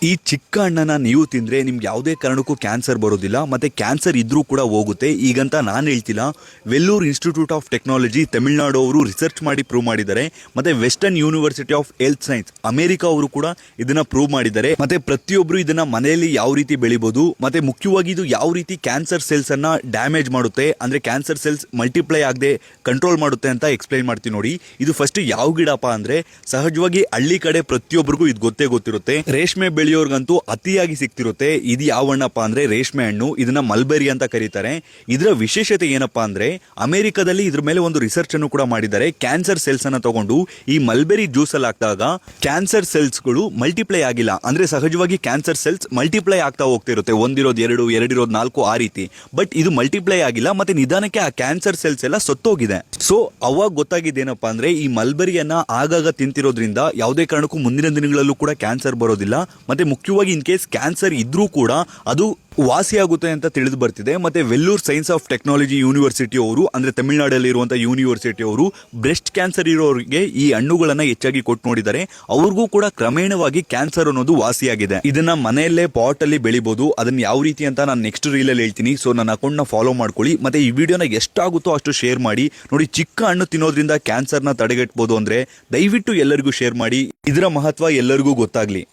ಈ ಚಿಕ್ಕ ಹಣ್ಣನ್ನ ನೀವು ತಿಂದರೆ ನಿಮ್ಗೆ ಯಾವುದೇ ಕಾರಣಕ್ಕೂ ಕ್ಯಾನ್ಸರ್ ಬರೋದಿಲ್ಲ, ಮತ್ತು ಕ್ಯಾನ್ಸರ್ ಇದ್ರೂ ಕೂಡ ಹೋಗುತ್ತೆ. ಈಗಂತ ನಾನು ಹೇಳ್ತಿಲ್ಲ, Vellore institute of technology Tamil Nadu ಅವರು ರಿಸರ್ಚ್ ಮಾಡಿ ಪ್ರೂವ್ ಮಾಡಿದ್ದಾರೆ. ಮತ್ತು western university of health science America ಅವರು ಕೂಡ ಇದನ್ನ ಪ್ರೂವ್ ಮಾಡಿದ್ದಾರೆ. ಮತ್ತು ಪ್ರತಿಯೊಬ್ಬರು ಇದನ್ನ ಮನೆಯಲ್ಲಿ ಯಾವ ರೀತಿ ಬೆಳಿಬೋದು, ಮತ್ತು ಮುಖ್ಯವಾಗಿ ಇದು ಯಾವ ರೀತಿ ಕ್ಯಾನ್ಸರ್ ಸೆಲ್ಸ್ ಅನ್ನ ಡ್ಯಾಮೇಜ್ ಮಾಡುತ್ತೆ, ಅಂದರೆ ಕ್ಯಾನ್ಸರ್ ಸೆಲ್ಸ್ ಮಲ್ಟಿಪ್ಲೈ ಆಗದೆ ಕಂಟ್ರೋಲ್ ಮಾಡುತ್ತೆ ಅಂತ ಎಕ್ಸ್ಪ್ಲೈನ್ ಮಾಡ್ತೀನಿ ನೋಡಿ. ಇದು ಫಸ್ಟ್ ಯಾವ ಗಿಡಪ್ಪ ಅಂದರೆ, ಸಹಜವಾಗಿ ಹಳ್ಳಿ ಕಡೆ ಪ್ರತಿಯೊಬ್ಬರಿಗೂ ಇದು ಗೊತ್ತಿರುತ್ತೆ. ರೇಷ್ಮೆ ಬೆಳೆಯೋರ್ಗಂತೂ ಅತಿಯಾಗಿ ಸಿಗ್ತಿರುತ್ತೆ. ಇದು ಯಾವ ಹಣ್ಣಪ್ಪ ಅಂದ್ರೆ ರೇಷ್ಮೆ ಹಣ್ಣು. ಇದನ್ನ ಮಲ್ಬೆರಿ ಅಂತ ಕರೀತಾರೆ. ಇದರ ವಿಶೇಷತೆ ಏನಪ್ಪಾ ಅಂದ್ರೆ, ಅಮೆರಿಕದಲ್ಲಿ ಇದ್ರ ಮೇಲೆ ಒಂದು ರಿಸರ್ಚ್ ಅನ್ನು ಕೂಡ ಮಾಡಿದ್ದಾರೆ. ಕ್ಯಾನ್ಸರ್ ಸೆಲ್ಸ್ ಅನ್ನ ತಗೊಂಡು ಈ ಮಲ್ಬೆರಿ ಜ್ಯೂಸ್ ಅಲ್ಲಿ ಹಾಕಿದಾಗ ಕ್ಯಾನ್ಸರ್ ಸೆಲ್ಸ್ ಗಳು ಮಲ್ಟಿಪ್ಲೈ ಆಗಿಲ್ಲ. ಅಂದ್ರೆ ಸಹಜವಾಗಿ ಕ್ಯಾನ್ಸರ್ ಸೆಲ್ಸ್ ಮಲ್ಟಿಪ್ಲೈ ಆಗ್ತಾ ಹೋಗ್ತಿರುತ್ತೆ, ಒಂದಿರೋದು ಎರಡು, ಎರಡಿರೋದು ನಾಲ್ಕು, ಆ ರೀತಿ. ಬಟ್ ಇದು ಮಲ್ಟಿಪ್ಲೈ ಆಗಿಲ್ಲ, ಮತ್ತೆ ನಿಧಾನಕ್ಕೆ ಆ ಕ್ಯಾನ್ಸರ್ ಸೆಲ್ಸ್ ಎಲ್ಲ ಸತ್ತೋಗಿದೆ. ಸೊ ಅವಾಗ ಗೊತ್ತಾಗಿದ್ದೇನಪ್ಪಾ ಅಂದ್ರೆ, ಈ ಮಲ್ಬೆರಿಯನ್ನ ಆಗಾಗ ತಿಂತಿರೋದ್ರಿಂದ ಯಾವುದೇ ಕಾರಣಕ್ಕೂ ಮುಂದಿನ ದಿನಗಳಲ್ಲೂ ಕೂಡ ಕ್ಯಾನ್ಸರ್ ಬರೋದಿಲ್ಲ. ಮತ್ತೆ ಮುಖ್ಯವಾಗಿ ಇನ್ ಕೇಸ್ ಕ್ಯಾನ್ಸರ್ ಇದ್ರೂ ಕೂಡ ಅದು ವಾಸಿಯಾಗುತ್ತೆ ಅಂತ ತಿಳಿದು ಬರ್ತಿದೆ. ಮತ್ತೆ Vellore science of technology university ಅವರು, ಅಂದ್ರೆ ತಮಿಳುನಾಡಲ್ಲಿ ಇರುವಂತಹ ಯೂನಿವರ್ಸಿಟಿ ಅವರು, ಬ್ರೆಸ್ಟ್ ಕ್ಯಾನ್ಸರ್ ಇರೋರಿಗೆ ಈ ಹಣ್ಣುಗಳನ್ನ ಹೆಚ್ಚಾಗಿ ಕೊಟ್ಟು ನೋಡಿದ್ದಾರೆ. ಅವ್ರಿಗೂ ಕೂಡ ಕ್ರಮೇಣವಾಗಿ ಕ್ಯಾನ್ಸರ್ ಅನ್ನೋದು ವಾಸಿಯಾಗಿದೆ. ಇದನ್ನ ಮನೆಯಲ್ಲೇ ಪಾಟ್ ಅಲ್ಲಿ ಬೆಳಿಬಹುದು. ಅದನ್ನ ಯಾವ ರೀತಿ ಅಂತ ನಾನು ನೆಕ್ಸ್ಟ್ ರೀಲ್ ಅಲ್ಲಿ ಹೇಳ್ತೀನಿ. ಸೊ ನನ್ನ ಅಕೌಂಟ್ ನ ಫಾಲೋ ಮಾಡ್ಕೊಳ್ಳಿ. ಮತ್ತೆ ಈ ವಿಡಿಯೋನ ಎಷ್ಟಾಗುತ್ತೋ ಅಷ್ಟು ಶೇರ್ ಮಾಡಿ. ನೋಡಿ, ಚಿಕ್ಕ ಹಣ್ಣು ತಿನ್ನೋದ್ರಿಂದ ಕ್ಯಾನ್ಸರ್ ನ ತಡೆಗಟ್ಟಬಹುದು ಅಂದ್ರೆ ದಯವಿಟ್ಟು ಎಲ್ಲರಿಗೂ ಶೇರ್ ಮಾಡಿ. ಇದರ ಮಹತ್ವ ಎಲ್ಲರಿಗೂ ಗೊತ್ತಾಗ್ಲಿ.